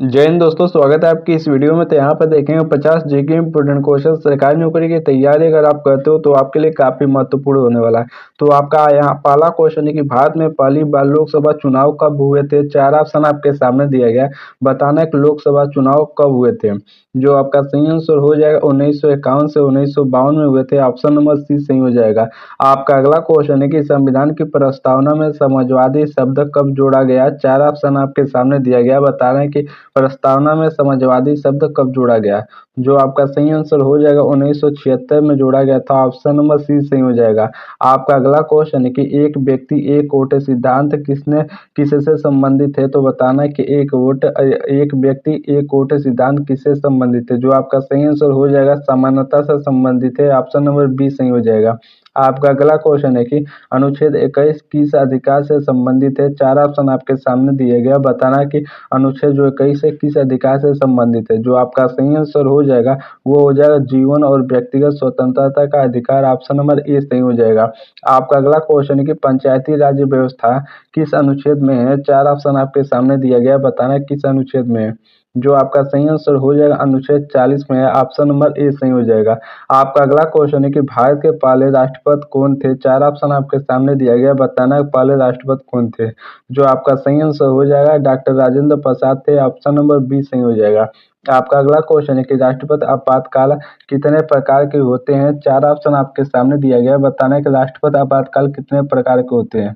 जय हिंद दोस्तों, स्वागत है आपकी इस वीडियो में। तो यहाँ पर देखेंगे 50 जीके इंपोर्टेंट क्वेश्चन सरकारी नौकरी की तैयारी अगर आप करते हो तो आपके लिए काफी महत्वपूर्ण होने वाला है। तो आपका यहाँ पहला क्वेश्चन है कि भारत में पहली बार लोकसभा चुनाव कब हुए थे। चार ऑप्शन आपके सामने दिया गया है, बताना है कि लोकसभा चुनाव कब हुए थे। जो आपका सही आंसर हो जाएगा 1951 से 1952 में हुए थे। ऑप्शन नंबर सी सही हो जाएगा। आपका अगला क्वेश्चन है कि संविधान की प्रस्तावना में समाजवादी शब्द कब जोड़ा गया। चार ऑप्शन आपके सामने दिया गया, बता रहे हैं कि प्रस्तावना में समाजवादी शब्द कब जोड़ा गया। जो आपका सही आंसर हो जाएगा 1976 में जोड़ा गया था। ऑप्शन नंबर सी सही हो जाएगा। आपका अगला क्वेश्चन है कि एक व्यक्ति एक वोट सिद्धांत किससे संबंधित है। तो बताना है कि एक व्यक्ति एक वोट सिद्धांत किससे संबंधित है। जो आपका सही आंसर हो जाएगा समानता से संबंधित है। ऑप्शन नंबर बी सही हो जाएगा। आपका अगला क्वेश्चन है कि अनुच्छेद 21 किस अधिकार से संबंधित है। चार ऑप्शन आपके सामने दिए गए, बताना है कि अनुच्छेद जो 21 है किस अधिकार से संबंधित है। जो आपका सही आंसर हो जाएगा वो हो जाएगा जीवन और व्यक्तिगत स्वतंत्रता का अधिकार। ऑप्शन नंबर ए सही हो जाएगा। आपका अगला क्वेश्चन है कि पंचायती राज व्यवस्था किस अनुच्छेद में है। चार ऑप्शन आपके सामने दिया गया, बताना है किस अनुच्छेद में है। जो आपका सही आंसर हो जाएगा अनुच्छेद 40 में है। ऑप्शन नंबर ए सही हो जाएगा। आपका अगला क्वेश्चन है कि भारत के पहले राष्ट्रपति कौन थे। चार ऑप्शन आपके सामने दिया गया, बताना है पहले राष्ट्रपति कौन थे। जो आपका सही आंसर हो जाएगा डॉक्टर राजेंद्र प्रसाद थे। ऑप्शन नंबर बी सही हो जाएगा। आपका अगला क्वेश्चन है कि राष्ट्रपति आपातकाल कितने प्रकार के होते हैं। चार ऑप्शन आपके सामने दिया गया है, बताना है कि राष्ट्रपति आपातकाल कितने प्रकार के होते हैं।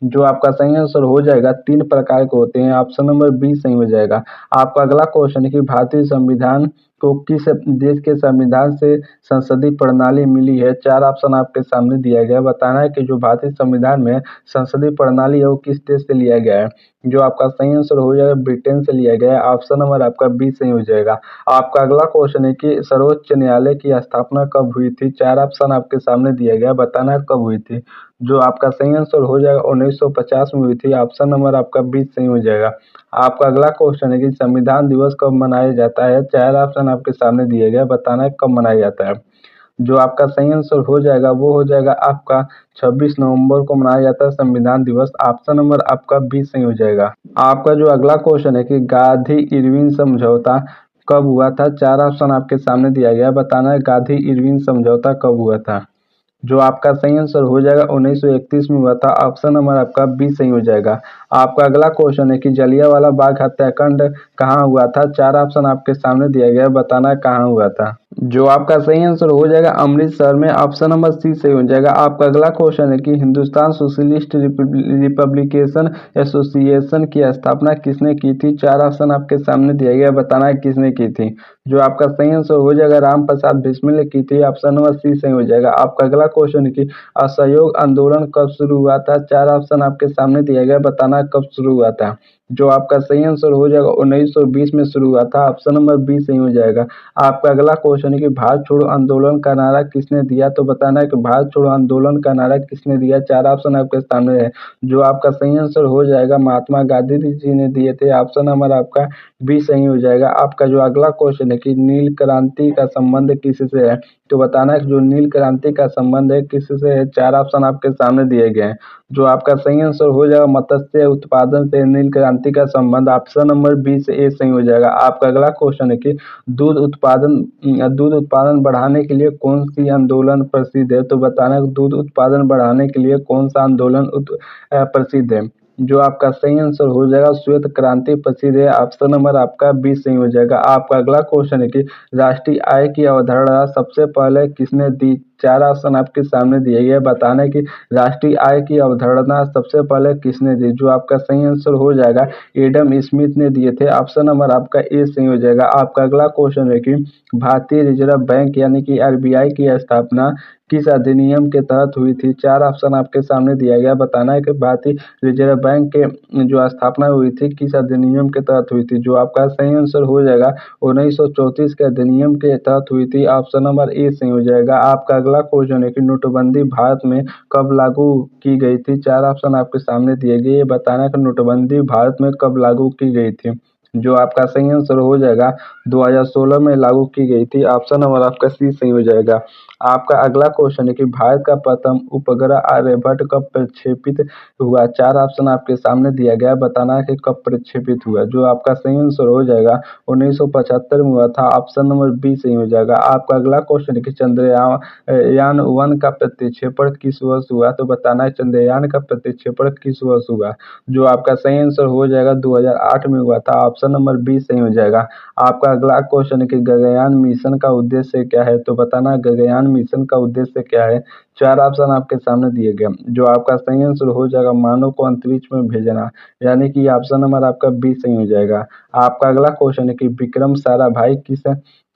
जो आपका सही आंसर हो जाएगा 3 प्रकार के होते हैं। ऑप्शन नंबर बी सही हो जाएगा। आपका अगला क्वेश्चन है कि भारतीय संविधान को किस देश के संविधान से संसदीय प्रणाली मिली है। चार ऑप्शन आपके सामने दिया गया है, बताना है कि जो भारतीय संविधान में संसदीय प्रणाली है वो किस देश से लिया गया है। जो आपका सही आंसर हो जाएगा ब्रिटेन से लिया गया है। ऑप्शन नंबर आपका बी सही हो जाएगा। आपका अगला क्वेश्चन है कि सर्वोच्च न्यायालय की स्थापना कब हुई थी। चार ऑप्शन आपके सामने दिया गया है, बताना है कब हुई थी। जो आपका सही आंसर हो जाएगा 1950 में हुई थी। ऑप्शन नंबर आपका बी सही हो जाएगा। आपका अगला क्वेश्चन है कि संविधान दिवस कब मनाया जाता है। चार ऑप्शन आपके सामने दिए गए, बताना है कब मनाया जाता है। जो आपका सही आंसर हो जाएगा वो हो जाएगा आपका 26 नवंबर को मनाया जाता है संविधान दिवस। ऑप्शन नंबर आपका बी सही हो जाएगा। आपका जो अगला क्वेश्चन है कि गांधी इरविन समझौता कब हुआ था। चार ऑप्शन आपके सामने दिया गया, बताना है गांधी इरविन समझौता कब हुआ था। जो आपका सही आंसर हो जाएगा 1931 में हुआ था। ऑप्शन नंबर आपका बी सही हो जाएगा। आपका अगला क्वेश्चन है कि जलियांवाला बाग हत्याकांड कहाँ हुआ था। चार ऑप्शन आपके सामने दिया गया है, बताना है कहाँ हुआ था। जो आपका सही आंसर हो जाएगा अमृतसर में। ऑप्शन नंबर सी सही हो जाएगा। आपका अगला क्वेश्चन है कि हिंदुस्तान सोशलिस्ट रिपब्लिकेशन एसोसिएशन की स्थापना किसने की थी। चार ऑप्शन आपके सामने दिया गया, बताना है किसने की थी। जो आपका सही आंसर हो जाएगा राम प्रसाद बिस्मिल ने की थी। ऑप्शन नंबर सी सही हो जाएगा। आपका अगला क्वेश्चन है कि असहयोग आंदोलन कब शुरू हुआ था। चार ऑप्शन आपके सामने दिया गया, बताना कब शुरू हुआ था। जो आपका सही आंसर हो जाएगा 1920 में शुरू हुआ था। ऑप्शन नंबर बी सही हो जाएगा। आपका अगला क्वेश्चन है कि भारत छोड़ो आंदोलन का नारा किसने दिया। तो बताना है कि भारत छोड़ो आंदोलन का नारा किसने दिया। चार ऑप्शन आपके सामने है। जो आपका सही आंसर हो जाएगा महात्मा गांधी जी ने दिए थे। ऑप्शन नंबर आपका बी सही हो जाएगा। आपका जो अगला क्वेश्चन है कि नील क्रांति का संबंध किससे है। तो बताना है कि जो नील क्रांति का संबंध है किससे है। चार ऑप्शन आपके सामने दिए गए हैं। जो आपका सही आंसर हो जाएगा मत्स्य उत्पादन से नील क्रांति का संबंध। ऑप्शन नंबर बी से ए सही हो जाएगा। आपका अगला क्वेश्चन है कि दूध उत्पादन बढ़ाने के लिए कौन सी आंदोलन प्रसिद्ध है। तो बताना है दूध उत्पादन बढ़ाने के लिए कौन सा आंदोलन प्रसिद्ध है। जो आपका सही आंसर हो जाएगा श्वेत क्रांति प्रसिद्ध है। ऑप्शन नंबर आपका बी सही हो जाएगा। आपका अगला क्वेश्चन है कि राष्ट्रीय आय की अवधारणा सबसे पहले किसने दी। चार ऑप्शन आपके सामने दिए गए, बताने की राष्ट्रीय आय की अवधारणा सबसे पहले किसने दी। जो आपका सही आंसर हो जाएगा एडम स्मिथ ने दिए थे। ऑप्शन नंबर आपका ए सही हो जाएगा। आपका अगला क्वेश्चन है कि भारतीय रिजर्व बैंक यानी कि आरबीआई की स्थापना किस अधिनियम के तहत हुई थी। चार ऑप्शन आपके सामने दिया गया, बताना है कि भारतीय रिजर्व बैंक के जो स्थापना हुई थी किस अधिनियम के तहत हुई थी। जो आपका सही आंसर हो जाएगा 1934 के अधिनियम के तहत हुई थी। ऑप्शन नंबर ए सही हो जाएगा। आपका अगला क्वेश्चन है कि नोटबंदी भारत में कब लागू की गई थी। चार ऑप्शन आपके सामने दिए गए, ये बताना है कि नोटबंदी भारत में कब लागू की गई थी। जो आपका सही आंसर हो जाएगा 2016 में लागू की गई थी। ऑप्शन नंबर आपका सी सही हो जाएगा। आपका अगला क्वेश्चन है कि भारत का प्रथम उपग्रह आर्यभट्ट कब प्रक्षेपित हुआ। 4 ऑप्शन आपके सामने दिया गया है, बताना है कि कब प्रक्षेपित हुआ। जो आपका सही आंसर हो जाएगा 1975 में हुआ था। ऑप्शन नंबर बी सही हो जाएगा। आपका अगला क्वेश्चन है कि चंद्रयान 1 का प्रक्षेपण किस वर्ष हुआ, तो बताना है चंद्रयान का प्रक्षेपण किस वर्ष हुआ। जो आपका सही आंसर हो जाएगा 2008 में हुआ था। ऑप्शन नंबर बी सही हो जाएगा। आपका अगला क्वेश्चन है कि गगनयान मिशन का उद्देश्य क्या है, तो बताना गगनयान मिशन का उद्देश्य क्या है। 4 ऑप्शन आपके सामने दिए गए। जो आपका सही आंसर हो जाएगा मानव को अंतरिक्ष में भेजना, यानी कि ऑप्शन नंबर आपका बी सही हो जाएगा। आपका अगला क्वेश्चन है कि विक्रम साराभाई किस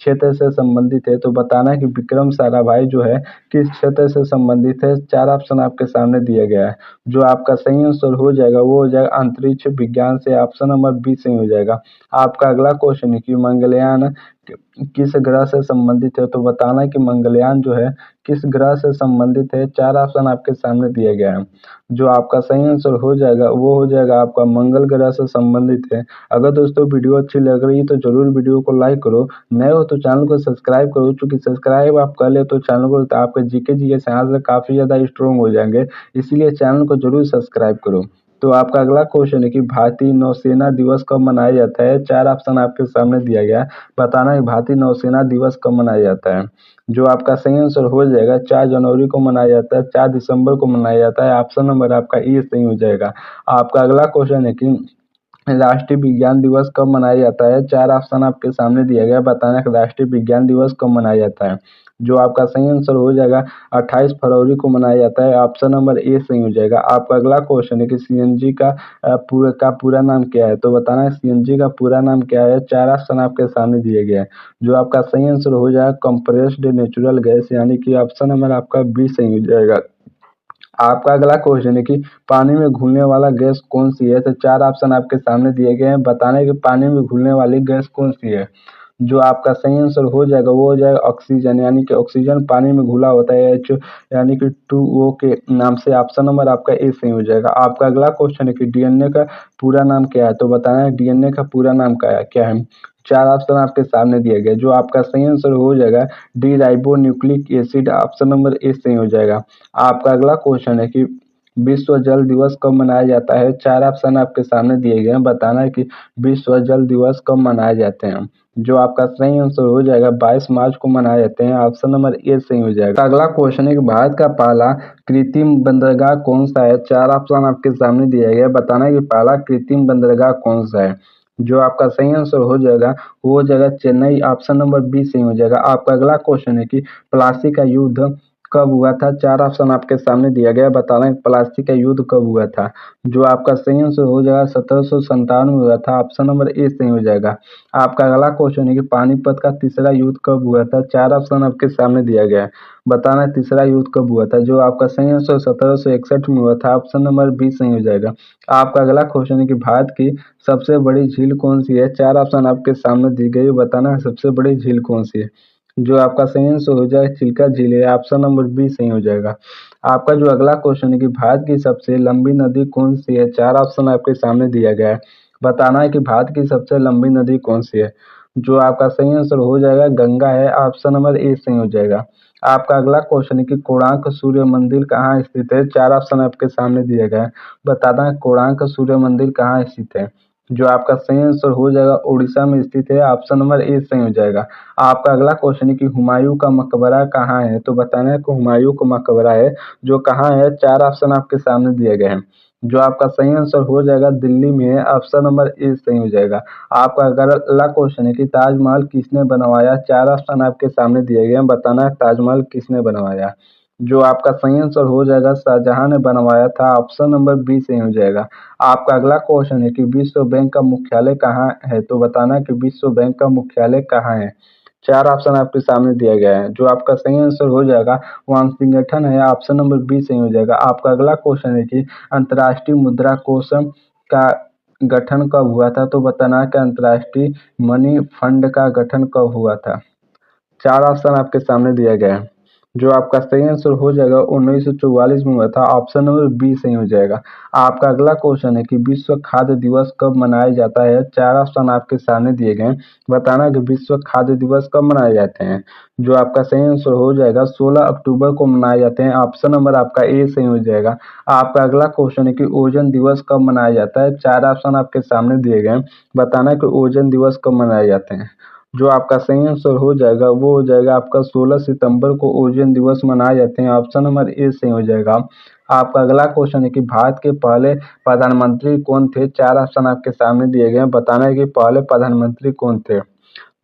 क्षेत्र से संबंधित है, तो बताना है कि विक्रम साराभाई जो है किस क्षेत्र से संबंधित है। 4 ऑप्शन आपके सामने दिया गया है। जो आपका सही आंसर हो जाएगा वो हो जाएगा अंतरिक्ष विज्ञान से। ऑप्शन नंबर बी सही हो जाएगा। आपका अगला क्वेश्चन है कि मंगलयान किस ग्रह से संबंधित है, तो बताना है कि मंगलयान जो है किस ग्रह से संबंधित है। 4 ऑप्शन आपके सामने दिया गया है। जो आपका सही आंसर हो जाएगा वो हो जाएगा आपका मंगल ग्रह से संबंधित है। अगर दोस्तों वीडियो अच्छी लग रही है तो जरूर वीडियो को लाइक करो, नए हो तो चैनल को सब्सक्राइब करो। चूंकि सब्सक्राइब आप कर ले तो चैनल को तो आपके जीके यहाँ से काफी ज्यादा स्ट्रॉन्ग हो जाएंगे, इसीलिए चैनल को जरूर सब्सक्राइब करो। तो आपका अगला क्वेश्चन है कि भारतीय नौसेना दिवस कब मनाया जाता है। 4 ऑप्शन आपके सामने दिया गया है, बताना है भारतीय नौसेना दिवस कब मनाया जाता है। जो आपका सही आंसर हो जाएगा 4 जनवरी को मनाया जाता है, 4 दिसंबर को मनाया जाता है। ऑप्शन नंबर आपका ए सही हो जाएगा। आपका अगला क्वेश्चन है कि राष्ट्रीय विज्ञान दिवस कब मनाया जाता है। 4 ऑप्शन आपके सामने दिया गया है, बताना कि राष्ट्रीय विज्ञान दिवस कब मनाया जाता है। जो आपका सही आंसर हो जाएगा 28 फरवरी को मनाया जाता है। ऑप्शन नंबर ए सही हो जाएगा। आपका अगला क्वेश्चन है कि सीएनजी का पूरा नाम क्या है, तो बताना है सीएनजी का पूरा नाम क्या है। 4 ऑप्शन आपके सामने दिए गए हैं। जो आपका सही आंसर हो जाएगा कंप्रेस्ड नेचुरल गैस, यानी कि ऑप्शन नंबर आपका बी सही हो जाएगा। आपका अगला क्वेश्चन है कि पानी में घुलने वाला गैस कौन सी है, तो 4 ऑप्शन आपके सामने दिए गए हैं, बताना है कि पानी में घुलने वाली गैस कौन सी है। जो आपका सही आंसर हो जाएगा वो हो जाएगा ऑक्सीजन, यानी कि ऑक्सीजन पानी में घुला होता है एच, यानी कि 2O के नाम से। ऑप्शन नंबर आपका ए सही हो जाएगा। आपका अगला क्वेश्चन है कि डीएनए का पूरा नाम क्या है, तो बताना है डीएनए का पूरा नाम क्या है। 4 ऑप्शन आपके सामने दिए गए। जो आपका सही आंसर हो जाएगा D ribo nucleic acid. Option number A सही हो जाएगा। आपका अगला क्वेश्चन है कि विश्व जल दिवस कब मनाया जाता है। 4 ऑप्शन आपके सामने दिए गए हैं, बताना है कि विश्व जल दिवस कब मनाए जाते हैं। जो आपका सही आंसर हो जाएगा 22 मार्च को मनाए जाते हैं। ऑप्शन नंबर ए सही हो जाएगा। अगला क्वेश्चन है कि भारत का पहला कृत्रिम बंदरगाह कौन सा है। 4 ऑप्शन आपके सामने दिया गया है, बताना है कि पहला कृत्रिम बंदरगाह कौन सा है। जो आपका सही आंसर हो जाएगा वो हो जाएगा चेन्नई। ऑप्शन नंबर बी सही हो जाएगा। आपका अगला क्वेश्चन है कि प्लासी का युद्ध कब हुआ था। 4 ऑप्शन आपके सामने दिया गया है, बताना है प्लासी का युद्ध कब हुआ था। जो आपका सही आंसर हो जाएगा 1797 में हुआ था। ऑप्शन नंबर ए सही हो जाएगा। आपका अगला क्वेश्चन है कि पानीपत का तीसरा युद्ध कब हुआ था। 4 ऑप्शन आपके सामने दिया गया है, बताना है तीसरा युद्ध कब हुआ था। जो आपका सही आंसर 1761 में हुआ था। ऑप्शन नंबर बी सही हो जाएगा। आपका अगला क्वेश्चन है कि भारत की सबसे बड़ी झील कौन सी है। 4 ऑप्शन आपके सामने दी गई, बताना है सबसे बड़ी झील कौन सी है। जो आपका सही आंसर हो जाएगा चिल्का झील है। ऑप्शन नंबर बी सही हो जाएगा। आपका जो अगला क्वेश्चन है कि भारत की सबसे लंबी नदी कौन सी है। 4 ऑप्शन आपके सामने दिया गया है, बताना है कि भारत की सबसे लंबी नदी कौन सी है। जो आपका सही आंसर हो जाएगा गंगा है। ऑप्शन नंबर ए सही हो जाएगा। आपका अगला क्वेश्चन है कि कोणार्क सूर्य मंदिर कहाँ स्थित है। 4 ऑप्शन आपके सामने दिए गए हैं, बताना है कोणार्क सूर्य मंदिर कहाँ स्थित है। जो आपका सही आंसर हो जाएगा उड़ीसा में स्थित है। ऑप्शन नंबर ए सही हो जाएगा। आपका अगला क्वेश्चन है कि हुमायूं का मकबरा कहाँ है, तो बताना है कि हुमायूं का मकबरा है जो कहाँ है। 4 ऑप्शन आपके सामने दिए गए हैं। जो आपका सही आंसर हो जाएगा दिल्ली में है। ऑप्शन नंबर ए सही हो जाएगा। आपका अगला क्वेश्चन है कि ताजमहल किसने बनवाया। 4 ऑप्शन आपके सामने दिए गए हैं, बताना है ताजमहल किसने बनवाया। जो आपका सही आंसर हो जाएगा शाहजहां ने बनवाया था। ऑप्शन नंबर बी सही हो जाएगा। आपका अगला क्वेश्चन है कि विश्व बैंक का मुख्यालय कहाँ है, तो बताना है कि विश्व बैंक का मुख्यालय कहाँ है। 4 ऑप्शन आपके सामने दिया गया है। जो आपका सही आंसर हो जाएगा वाशिंगटन है। ऑप्शन नंबर बी सही हो जाएगा। आपका अगला क्वेश्चन है कि अंतर्राष्ट्रीय मुद्रा कोष का गठन कब हुआ था, तो बताना है कि अंतर्राष्ट्रीय मनी फंड का गठन कब हुआ था। 4 ऑप्शन आपके सामने दिया गया है। जो आपका सही आंसर हो जाएगा 1944 में हुआ था, ऑप्शन नंबर बी सही हो जाएगा। आपका अगला क्वेश्चन है कि विश्व खाद्य दिवस कब मनाया जाता है? 4 ऑप्शन आपके सामने दिए गए हैं, बताना कि विश्व खाद्य दिवस कब मनाए जाते हैं। जो आपका सही आंसर हो जाएगा 16 अक्टूबर को मनाए जाते हैं, ऑप्शन नंबर आपका ए सही हो जाएगा। आपका अगला क्वेश्चन है कि ओजोन दिवस कब मनाया जाता है? 4 ऑप्शन आपके सामने दिए गए हैं, बताना कि ओजोन दिवस कब मनाए जाते हैं। जो आपका सही आंसर हो जाएगा वो हो जाएगा आपका 16 सितंबर को ओजोन दिवस मनाए जाते हैं, ऑप्शन नंबर ए सही हो जाएगा। आपका अगला क्वेश्चन है कि भारत के पहले प्रधानमंत्री कौन थे? 4 ऑप्शन आपके सामने दिए गए हैं, बताना है कि पहले प्रधानमंत्री कौन थे।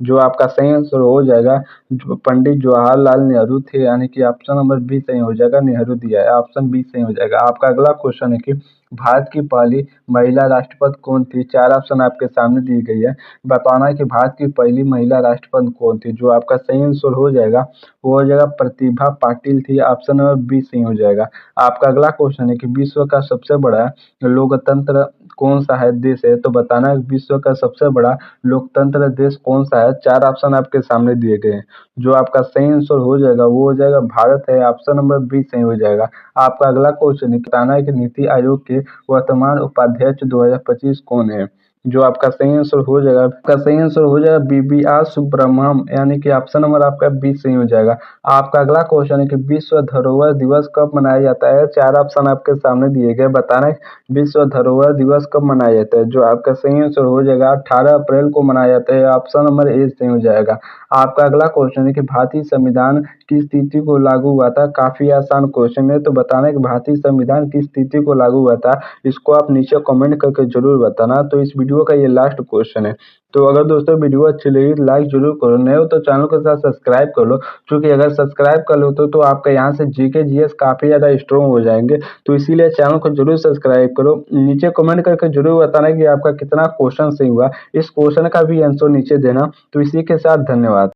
जो आपका सही आंसर हो जाएगा जो पंडित जवाहरलाल नेहरू थे, यानी कि ऑप्शन नंबर बी सही हो जाएगा, नेहरू दिया है, ऑप्शन बी सही हो जाएगा। आपका अगला क्वेश्चन है कि भारत की पहली महिला राष्ट्रपति कौन थी? 4 ऑप्शन आपके सामने दी गई है, बताना है कि भारत की पहली महिला राष्ट्रपति कौन थी। जो आपका सही आंसर हो जाएगा वो हो जाएगा प्रतिभा पाटिल थी, ऑप्शन नंबर बी सही हो जाएगा। आपका अगला क्वेश्चन है कि विश्व का सबसे बड़ा लोकतंत्र कौन सा है देश है? तो बताना है विश्व का सबसे बड़ा लोकतंत्र देश कौन सा है? 4 ऑप्शन आपके सामने दिए गए हैं। जो आपका सही आंसर हो जाएगा वो हो जाएगा भारत है, ऑप्शन नंबर बी सही हो जाएगा। आपका अगला क्वेश्चन है बताना है कि नीति आयोग के वर्तमान उपाध्यक्ष 2025 कौन है? जो आपका सही आंसर हो जाएगा, आपका सही आंसर हो जाएगा BBR सुब्रह्मण्यम, यानी कि ऑप्शन नंबर आपका बी सही हो जाएगा। आपका अगला क्वेश्चन है कि विश्व धरोहर दिवस कब मनाया जाता है? 4 ऑप्शन आपके सामने दिए गए, बताना है विश्व धरोहर दिवस कब मनाया जाता है। जो आपका सही आंसर हो जाएगा 18 अप्रैल को मनाया जाता है, ऑप्शन नंबर ए सही हो जाएगा। आपका अगला क्वेश्चन है कि भारतीय संविधान किस तिथि को लागू हुआ था? काफी आसान क्वेश्चन है, तो बताना है कि भारतीय संविधान किस तिथि को लागू हुआ था, इसको आप नीचे कमेंट करके जरूर बताना। तो इस वीडियो का ये लास्ट क्वेश्चन है। तो अगर दोस्तों वीडियो अच्छी लगी तो लाइक जरूर करो, नए हो तो चैनल के साथ सब्सक्राइब कर लो, क्योंकि अगर सब्सक्राइब कर लो तो आपका यहाँ से जीके जीएस काफी ज्यादा स्ट्रॉन्ग हो जाएंगे। तो इसीलिए चैनल को जरूर सब्सक्राइब करो, नीचे कमेंट करके जरूर बताना कि आपका कितना क्वेश्चन सही हुआ, इस क्वेश्चन का भी आंसर नीचे देना। तो इसी के साथ धन्यवाद।